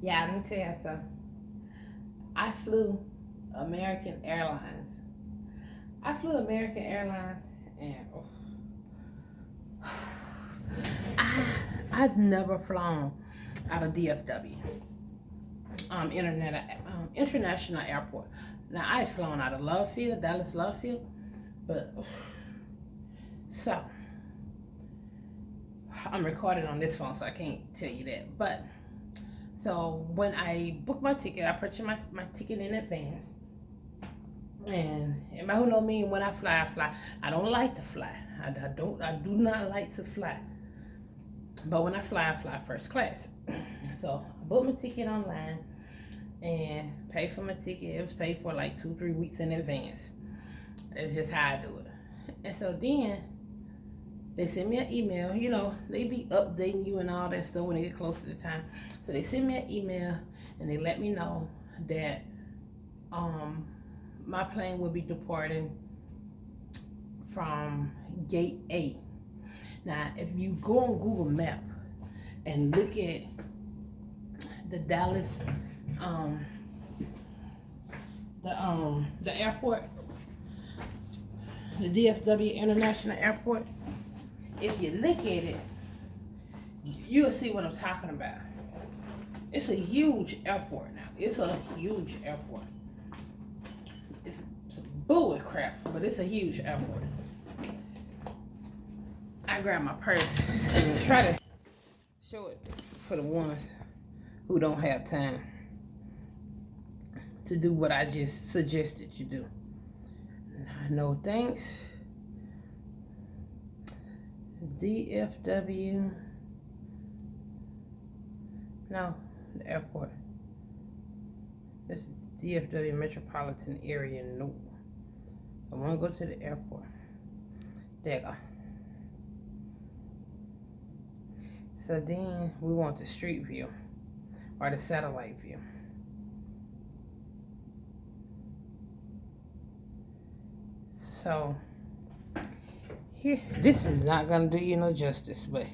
Yeah, let me tell you something. I flew American Airlines. I flew American Airlines, and I I've never flown out of DFW, international airport. Now I've flown out of Love Field, Dallas Love Field, but so I'm recording on this phone, so I can't tell you that. But so when I booked my ticket, I purchased my ticket in advance. And everybody who know me, when I fly, I fly. I don't like to fly. I do not like to fly. But when I fly first class. So I booked my ticket online and paid for my ticket. It was paid for like 2-3 weeks in advance. That's just how I do it. And so then they send me an email. You know, they be updating you and all that stuff when they get close to the time. So they send me an email and they let me know that my plane will be departing from gate A. Now, if you go on Google Map and look at the Dallas, the airport, the DFW International Airport, if you look at it, you'll see what I'm talking about. It's a huge airport now. It's a huge airport. It's some bull crap, but it's a huge airport. I grab my purse and try to show it for the ones who don't have time to do what I just suggested you do. No thanks. DFW. No, the airport. This is DFW metropolitan area. No. I want to go to the airport. There you go. So then we want the street view or the satellite view. So here, this is not gonna do you no justice, but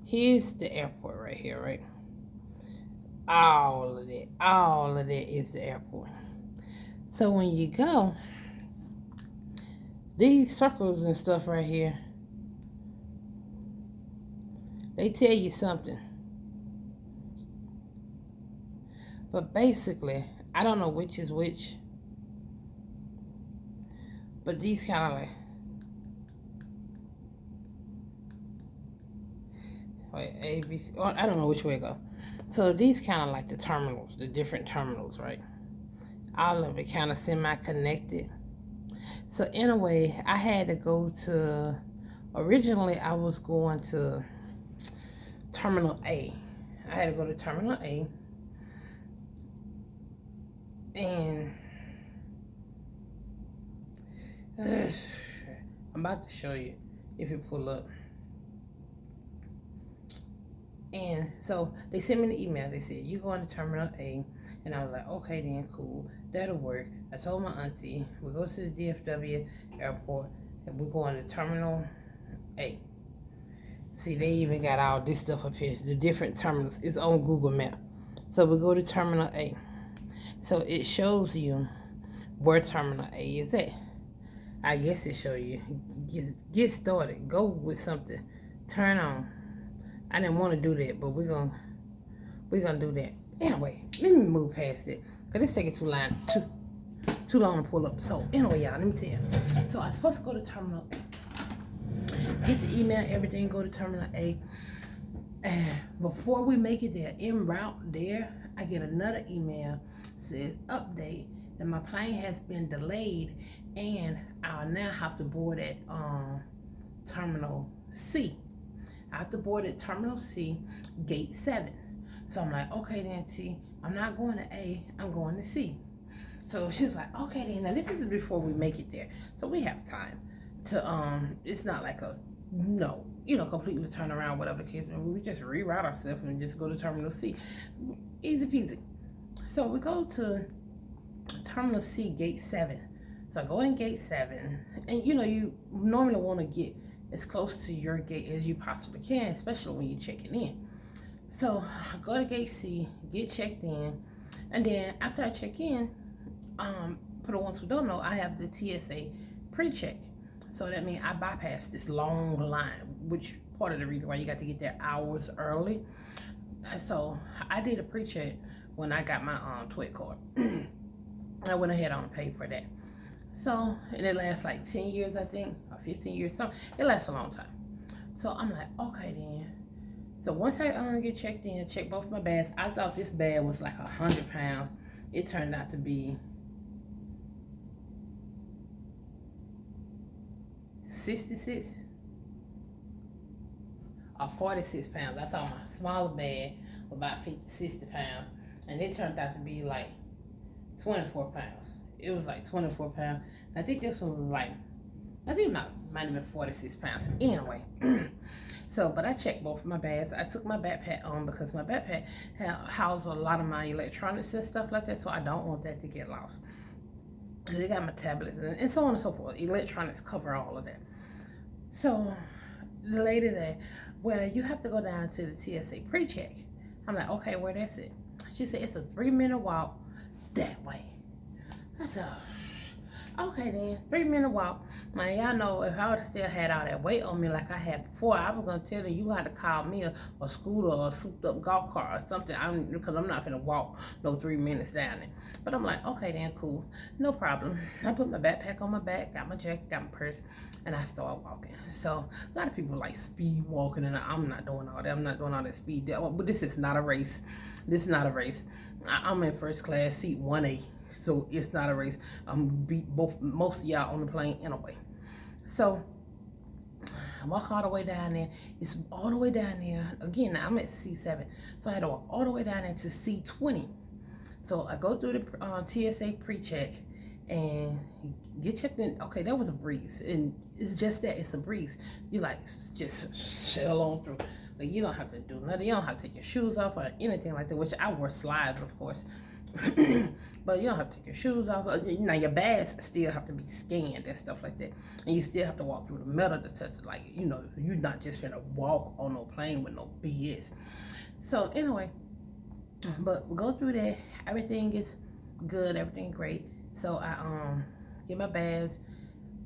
here's the airport right here, right? All of that is the airport. So when you go, these circles and stuff right here, they tell you something. But basically, I don't know which is which. But these kind of like, wait, A, B, C, oh, I don't know which way to go. So these kind of like the terminals, the different terminals, right? All of it kind of semi-connected. So in a way, I had to go to, originally I was going to Terminal A. I had to go to Terminal A. And I'm about to show you if you pull up. And so they sent me an email. They said, you going to Terminal A. And I was like, okay, then, cool. That'll work. I told my auntie, we go to the DFW airport, and we're going to Terminal A. See, they even got all this stuff up here. The different terminals. It's on Google Map. So we go to Terminal A. So it shows you where Terminal A is at. I guess it shows you. Get started. Go with something. Turn on. I didn't want to do that, but we're gonna do that. Anyway, let me move past it. Because it's taking too long to pull up. So anyway, y'all, let me tell you. So I was supposed to go to Terminal A. Get the email, everything, go to Terminal A. And before we make it there, en route there, I get another email, says update, that my plane has been delayed and I'll now have to board at Terminal C. I have to board at Terminal C, Gate 7. So I'm like, okay then, T, I'm not going to A, I'm going to C. So she was like, okay then, now this is before we make it there. So we have time to, it's not like a, no, completely turn around, whatever the case. We just reroute ourselves and just go to Terminal C. Easy peasy. So we go to Terminal C, Gate 7. So I go in Gate 7, and you normally want to get as close to your gate as you possibly can, especially when you're checking in. So I go to gate C, get checked in, and then after I check in, for the ones who don't know, I have the TSA pre-check. So that means I bypass this long line, which part of the reason why you got to get there hours early. So I did a pre-check when I got my TWIC card. I went ahead and paid for that. So, and it lasts like 10 years, I think, or 15 years, something. It lasts a long time. So I'm like, okay then. So once I get checked in, check both my bags. I thought this bag was like 100 pounds. It turned out to be 66 or 46 pounds. I thought my smaller bag was about 50, 60 pounds. And it turned out to be like 24 pounds. It was like 24 pounds. I think this one was like, I think it might have been 46 pounds. Anyway. So, but I checked both of my bags. I took my backpack on because my backpack housed a lot of my electronics and stuff like that. So I don't want that to get lost. They got my tablets and so on and so forth. Electronics cover all of that. So the lady there, well, you have to go down to the TSA pre-check. I'm like, okay, where that's it? She said, it's a 3-minute walk that way. I said, okay then, 3-minute walk. Now y'all know if I would have still had all that weight on me like I had before, I was gonna tell you had to call me a scooter or a souped up golf cart or something. Because I'm not gonna walk no 3 minutes down there. But I'm like, okay then, cool, no problem. I put my backpack on my back, got my jacket, got my purse, and I started walking. So a lot of people like speed walking, and I'm not doing all that. I'm not doing all that speed. But this is not a race. This is not a race. I'm in first class, seat 1A. So it's not a race. I'm beat most of y'all on the plane anyway. So I walk all the way down there. It's all the way down there. Again, I'm at C7. So I had to walk all the way down there to C20. So I go through the TSA pre-check and get checked in. Okay, that was a breeze. And it's just that. It's a breeze. You like just sail on through. Like you don't have to do nothing. You don't have to take your shoes off or anything like that. Which I wore slides, of course. But you don't have to take your shoes off. Now your bags still have to be scanned and stuff like that, and you still have to walk through the metal detector. Like you're not just gonna walk on no plane with no BS. So anyway, but we go through that. Everything is good. Everything great. So I get my bags.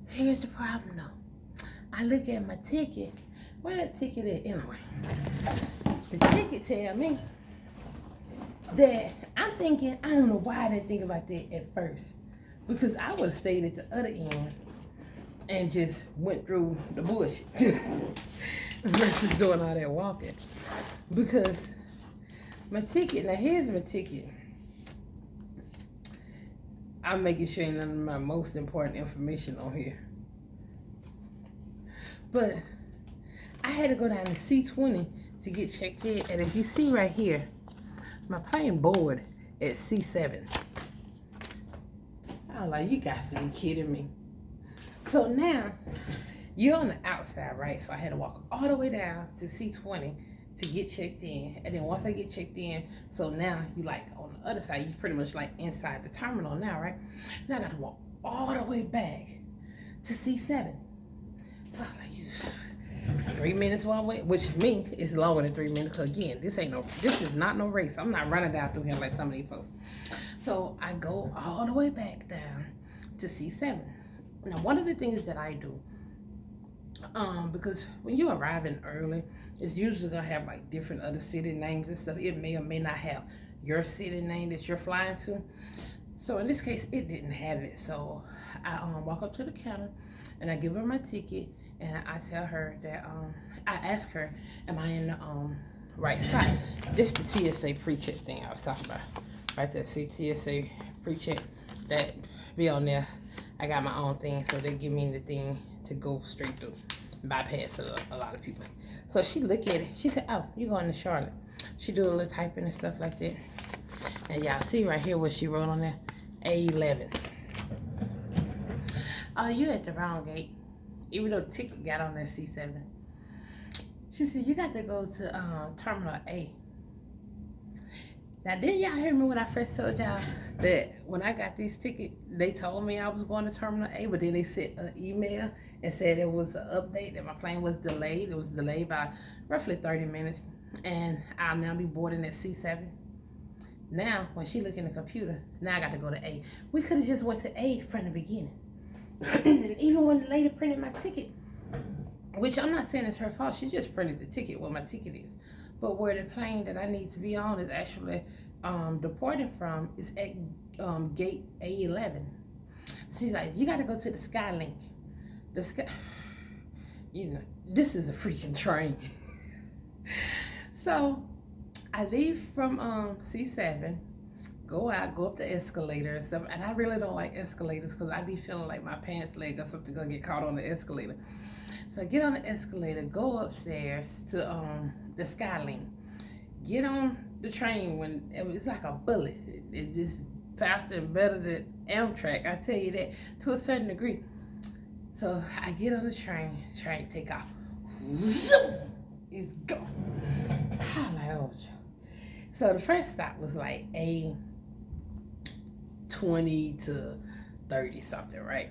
Here's the problem though. I look at my ticket. Where that ticket at anyway? The ticket tell me that I'm thinking, I don't know why I didn't think about that at first. Because I would have stayed at the other end and just went through the bush versus doing all that walking. Because my ticket, now here's my ticket. I'm making sure none of my most important information on here. But I had to go down to C20 to get checked in. And if you see right here, my plane board at C7. I'm like, you guys to be kidding me. So now, you're on the outside, right? So I had to walk all the way down to C20 to get checked in. And then once I get checked in, so now you like on the other side, you pretty much like inside the terminal now, right? Now I got to walk all the way back to C7. So I'm like, 3 minutes one way, which me is longer than 3 minutes. Cause again, this is not no race. I'm not running down through here like some of these folks. So I go all the way back down to C7. Now, one of the things that I do, because when you arriving early, it's usually gonna have like different other city names and stuff. It may or may not have your city name that you're flying to. So in this case, it didn't have it. So I walk up to the counter and I give her my ticket. And I tell her that, I ask her, am I in the right spot? This the TSA pre-check thing I was talking about. Right there, see TSA pre-check, that be on there. I got my own thing, so they give me the thing to go straight through, bypass a lot of people. So she looked at it, she said, oh, you going to Charlotte. She do a little typing and stuff like that. And y'all see right here what she wrote on there, A11. Oh, you at the wrong gate. Even though the ticket got on that C7. She said, you got to go to Terminal A. Now, didn't y'all hear me when I first told y'all that when I got this ticket, they told me I was going to Terminal A, but then they sent an email and said it was an update, that my plane was delayed. It was delayed by roughly 30 minutes. and I'll now be boarding at C7. Now, when she look in the computer, now I got to go to A. We could have just went to A from the beginning. And even when the lady printed my ticket, which I'm not saying it's her fault, she just printed the ticket, what my ticket is. But where the plane that I need to be on is actually departing from is at gate A11. She's like, you got to go to the Skylink. The Sky, you know, this is a freaking train. So I leave from C7, go out, go up the escalator and stuff. And I really don't like escalators because I be feeling like my pants leg or something gonna get caught on the escalator. So I get on the escalator, go upstairs to the Skylink. Get on the train when it's like a bullet. It's faster and better than Amtrak, I tell you that, to a certain degree. So I get on the train take off. Zoom! It's go. I'm like, oh, so the first stop was like a 20 to 30 something, right?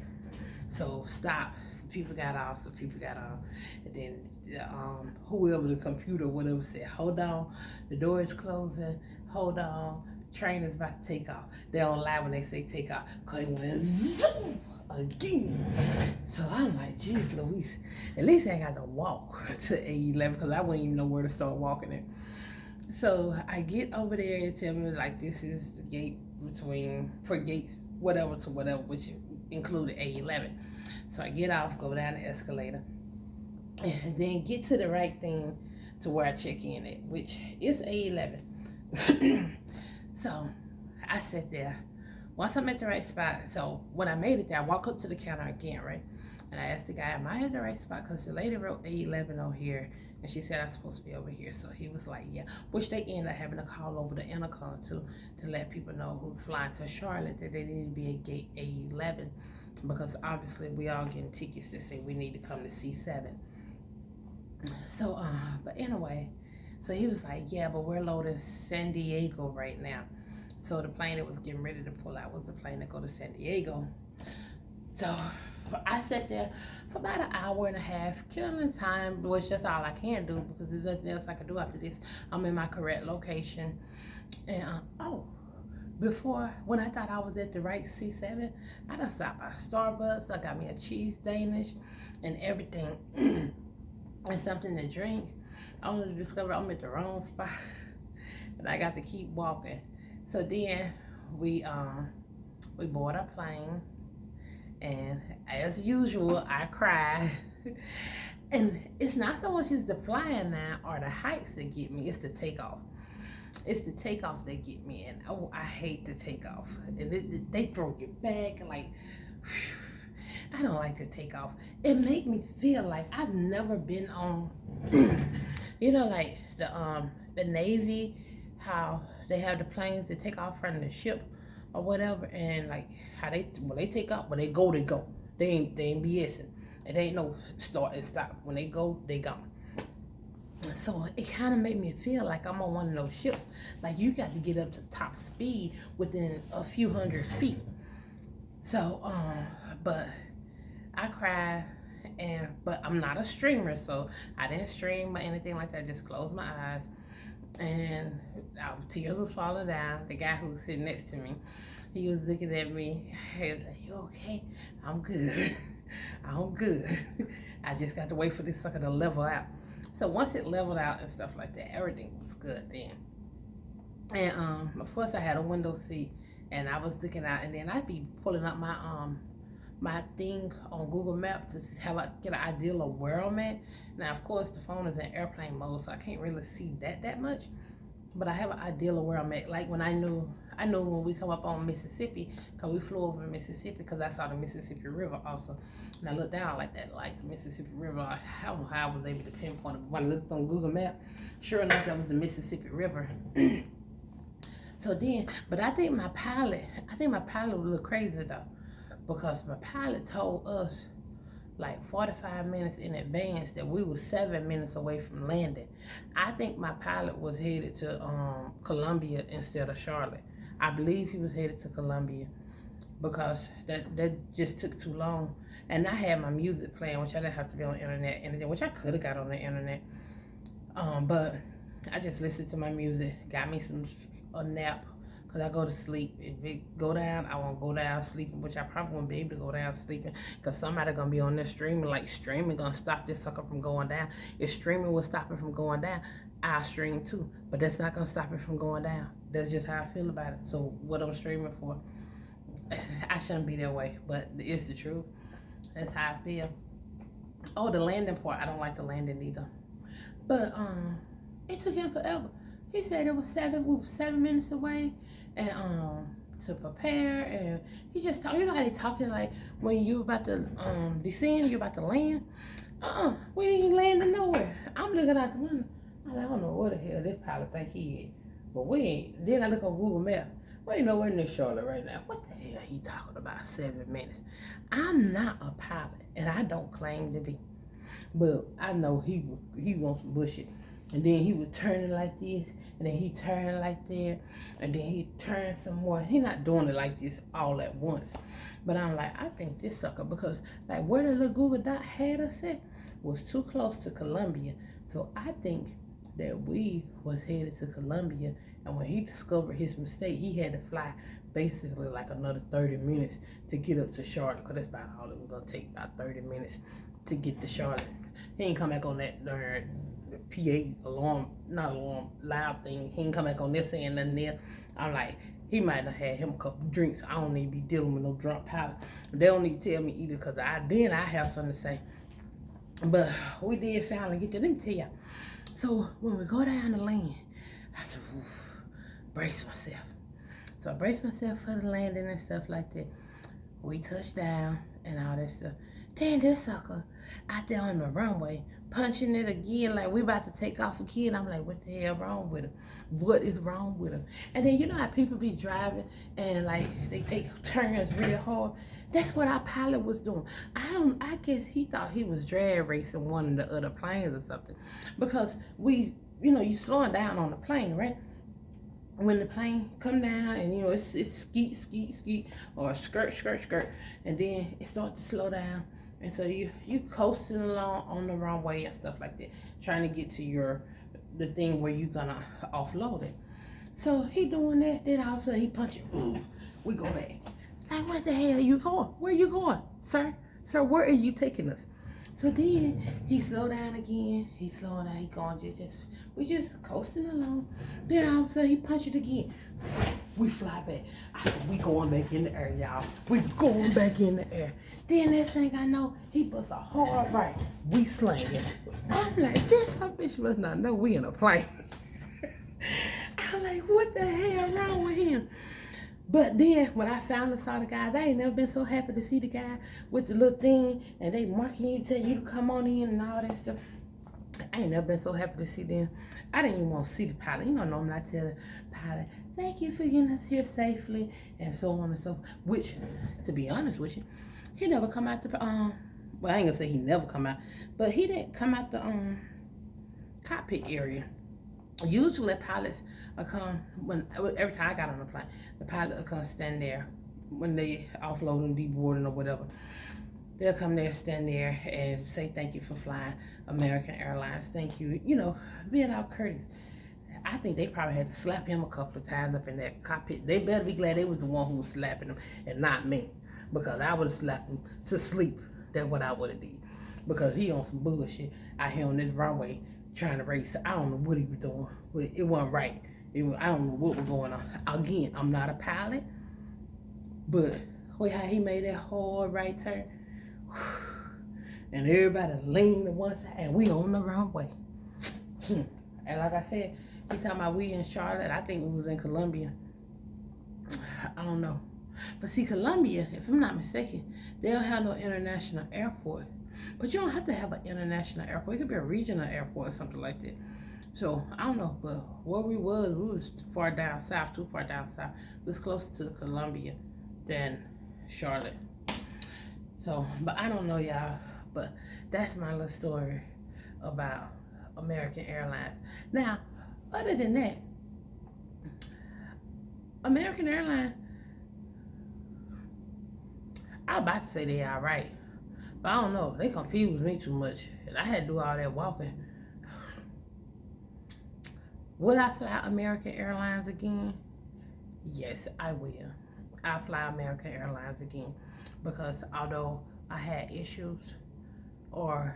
So stop. Some people got off, some people got on, and then whoever the computer whatever said, hold on, the door is closing, hold on, train is about to take off. They don't lie when they say take off, cause it went zoom again. So I'm like, geez Louise, at least I ain't got to walk to A11 because I wouldn't even know where to start walking it. So I get over there and tell me like this is the gate between, for gates whatever to whatever, which included A11. So I get off, go down the escalator, and then get to the right thing to where I check in at, which is A11. So I sat there. Once I'm at the right spot, so when I made it there, I walk up to the counter again, right? And I asked the guy, am I at the right spot? Because the lady wrote A11 on here, and she said I'm supposed to be over here. So he was like, yeah. Which they ended up having to call over the intercom to let people know who's flying to Charlotte that they need to be at gate A11. Because obviously we all getting tickets that say we need to come to C7. So, but anyway, so he was like, yeah, but we're loading San Diego right now. So the plane that was getting ready to pull out was the plane that go to San Diego. So I sat there for about an hour and a half, killing time, which that's all I can do because there's nothing else I can do after this. I'm in my correct location. And before, when I thought I was at the right C7, I done stopped by Starbucks. I got me a cheese Danish and everything and something to drink. Only to discover I'm at the wrong spot and I got to keep walking. So then we board our plane, and as usual, I cried. And it's not so much as the flying now or the heights that get me, it's the takeoff. It's the takeoff that get me, and oh, I hate the takeoff. And they throw you back, and like, whew, I don't like to take off. It make me feel like I've never been on, you know, like the Navy, how they have the planes that take off from the ship or whatever, and like how when they take off, when they go, they ain't BSing. It ain't no start and stop. When they go, they gone. So it kind of made me feel like I'm on one of those ships. Like you got to get up to top speed within a few hundred feet. So, but I cried, but I'm not a streamer, so I didn't stream or anything like that. I just closed my eyes, and tears was falling down. The guy who was sitting next to me, he was looking at me. He was like, "You okay?" I'm good. I'm good. I just got to wait for this sucker to level out. So once it leveled out and stuff like that, everything was good then. And of course I had a window seat, and I was looking out, and then I'd be pulling up my my thing on Google Maps to get an idea of where I'm at. Now of course the phone is in airplane mode, so I can't really see that much, but I have an idea of where I'm at. Like when I knew when we come up on Mississippi, because we flew over Mississippi, because I saw the Mississippi River also, and I looked down like that, like the Mississippi River. How I was able to pinpoint it. When I looked on Google Maps, sure enough that was the Mississippi River. So then, but I think my pilot was a little crazy though, because my pilot told us like 45 minutes in advance that we were 7 minutes away from landing. I think my pilot was headed to Columbia instead of Charlotte. I believe he was headed to Columbia because that just took too long. And I had my music playing, which I didn't have to be on the internet, which I could have got on the internet. But I just listened to my music, got me a nap, cause I go to sleep. If it go down, I won't go down sleeping, which I probably won't be able to go down sleeping, cause somebody gonna be on there streaming. Like streaming gonna stop this sucker from going down. If streaming will stop it from going down, I'll stream too. But that's not gonna stop it from going down. That's just how I feel about it. So what I'm streaming for, I shouldn't be that way, but it's the truth. That's how I feel. Oh, the landing part, I don't like the landing either. But it took him forever. He said it was we were 7 minutes away, and to prepare, and he just talk. You know how they talking like when you about to descend, you about to land. We ain't landing nowhere. I'm looking out the window. I don't know what the hell this pilot think he is, but we ain't. Then I look on Google Maps. We ain't nowhere near Charlotte right now. What the hell he talking about 7 minutes? I'm not a pilot, and I don't claim to be. But I know he wants some bullshit. And then he was turning like this, and then he turned like that, and then he turned some more. He not doing it like this all at once. But I'm like, I think this sucker, because like where the little Google Dot had us at was too close to Columbia. So I think that we was headed to Columbia, and when he discovered his mistake, he had to fly basically like another 30 minutes to get up to Charlotte, because that's about all it was gonna take, about 30 minutes to get to Charlotte. He ain't come back on that darn PA alarm, not alarm, loud thing. He ain't come back on this saying nothing there. I'm like, he might have had him a couple drinks. I don't need to be dealing with no drunk pilot. They don't need to tell me either, because I have something to say. But we did finally get there. Let me tell y'all. So when we go down the lane, I said, brace myself. So I braced myself for the landing and stuff like that. We touched down and all that stuff. Then this sucker out there on the runway punching it again like we about to take off again. I'm like, what the hell wrong with him? What is wrong with him? And then you know how people be driving and like they take turns real hard. That's what our pilot was doing. I guess he thought he was drag racing one of the other planes or something, because you slowing down on the plane, right? When the plane come down and it's skeet, skeet, skeet, or skirt, skirt, skirt, and then it starts to slow down. And so you coasting along on the runway and stuff like that, trying to get to the thing where you're gonna offload it. So he doing that, then all of a sudden he punching. We go back. Like, what the hell are you going? Where are you going, sir? Sir, where are you taking us? So then he slowed down again. He slowing down. He going we just coasting along. Then all of a sudden he punched it again. We fly back. I said, we going back in the air, y'all. We going back in the air. Then next thing I know, he busts a hard right. We slanging. I'm like, this bitch must not know we in a plane. I'm like, what the hell wrong with him? But then when I finally saw the guys, I ain't never been so happy to see the guy with the little thing and they marking you, telling you to come on in and all that stuff. I ain't never been so happy to see them. I didn't even want to see the pilot. Normally I tell the pilot, thank you for getting us here safely, and so on and so forth. Which, to be honest with you, he never come out the well, I ain't gonna say he never come out, but he didn't come out the cockpit area. Usually pilots will come every time I got on the plane, the pilot will come stand there when they offloading, deboarding or whatever. They'll come there, stand there, and say thank you for flying American Airlines. Thank you, being all courteous. I think they probably had to slap him a couple of times up in that cockpit. They better be glad they was the one who was slapping him and not me, because I would have slapped him to sleep. That's what I would have did, because he on some bullshit out here on this runway trying to race. I don't know what he was doing, but it wasn't right. I don't know what was going on. Again, I'm not a pilot, but how he made that hard right turn. And everybody leaned to one side, and we on the runway. And like I said, he talking about we in Charlotte. I think we was in Columbia. I don't know. But see, Columbia, if I'm not mistaken, they don't have no international airport. But you don't have to have an international airport. It could be a regional airport or something like that. So, I don't know. But where we was far down south, too far down south. It was closer to Columbia than Charlotte. So, but I don't know, y'all. But that's my little story about American Airlines. Now, other than that, American Airlines, I was about to say they all right. But I don't know. They confused me too much. And I had to do all that walking. Will I fly American Airlines again? Yes, I will. I'll fly American Airlines again because although I had issues, or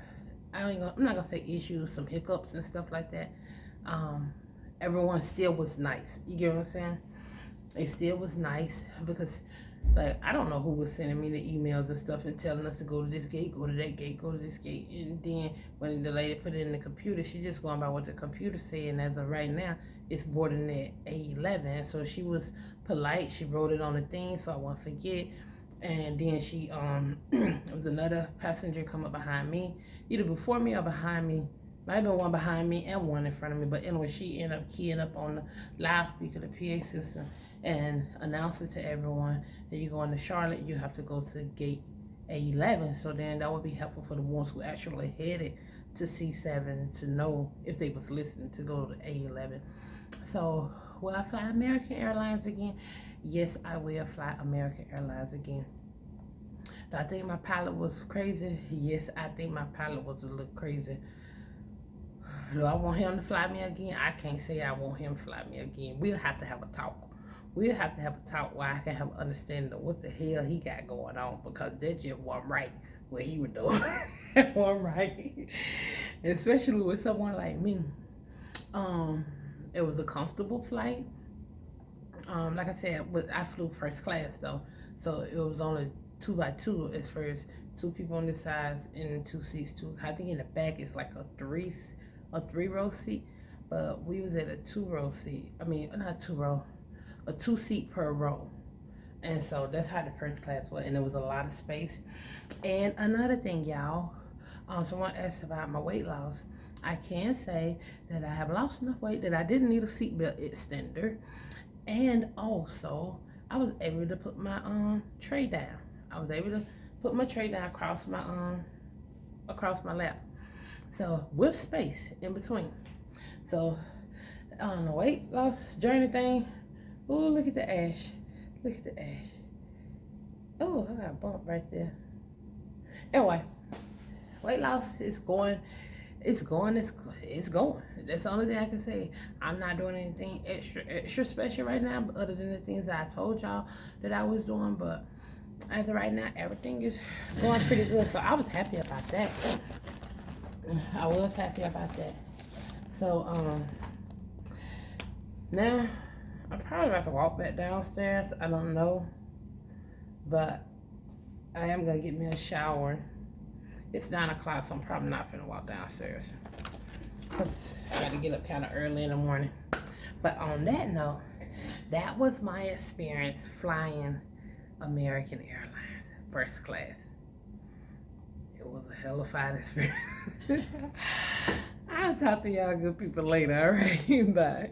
I'm not gonna say issues, some hiccups and stuff like that. Um, Everyone still was nice. You get what I'm saying? It still was nice because, like, I don't know who was sending me the emails and stuff and telling us to go to this gate, go to that gate, go to this gate. And then when the lady put it in the computer, she just going by what the computer said. And as of right now, it's boarding at A11. So she was polite. She wrote it on the thing so I won't forget. And then she there was another passenger come up behind me, either before me or behind me. Might have been one behind me and one in front of me, but anyway, she ended up keying up on the loudspeaker, the PA system, and announcing to everyone that you're going to Charlotte, you have to go to gate A11. So then that would be helpful for the ones who actually headed to C7 to know if they was listening to go to A11. So will I fly American Airlines again? Yes, I will fly American Airlines again. Do I think my pilot was crazy? Yes, I think my pilot was a little crazy. Do I want him to fly me again? I can't say I want him to fly me again. We'll have to have a talk. We'll have to have a talk where I can have an understanding of what the hell he got going on, because that just wasn't right what he was doing. It wasn't right. Especially with someone like me. It was a comfortable flight. Like I said, I flew first class though, so it was only 2x2 as first, two people on this side and two seats too. I think in the back it's like a three row seat, but we was at a 2 row seat. I mean, not 2 row, a 2 seat per row. And so that's how the first class was, and there was a lot of space. And another thing, y'all, someone asked about my weight loss. I can say that I have lost enough weight that I didn't need a seatbelt extender, and also I was able to put my tray down. I was able to put my tray down across my lap, so with space in between. So on the weight loss journey thing, oh, look at the ash. Look at the ash. Oh, I got a bump right there. Anyway, weight loss is going. It's going. It's going. That's the only thing I can say. I'm not doing anything extra special right now, but other than the things that I told y'all that I was doing. But as of right now, everything is going pretty good. So I was happy about that. I was happy about that. So now I'm probably about to walk back downstairs. I don't know, but I am gonna get me a shower. It's 9 o'clock, so I'm probably not gonna walk downstairs because I got to get up kind of early in the morning. But on that note, that was my experience flying American Airlines first class. It was a hell of a fine experience. I'll talk to y'all good people later. All right, bye.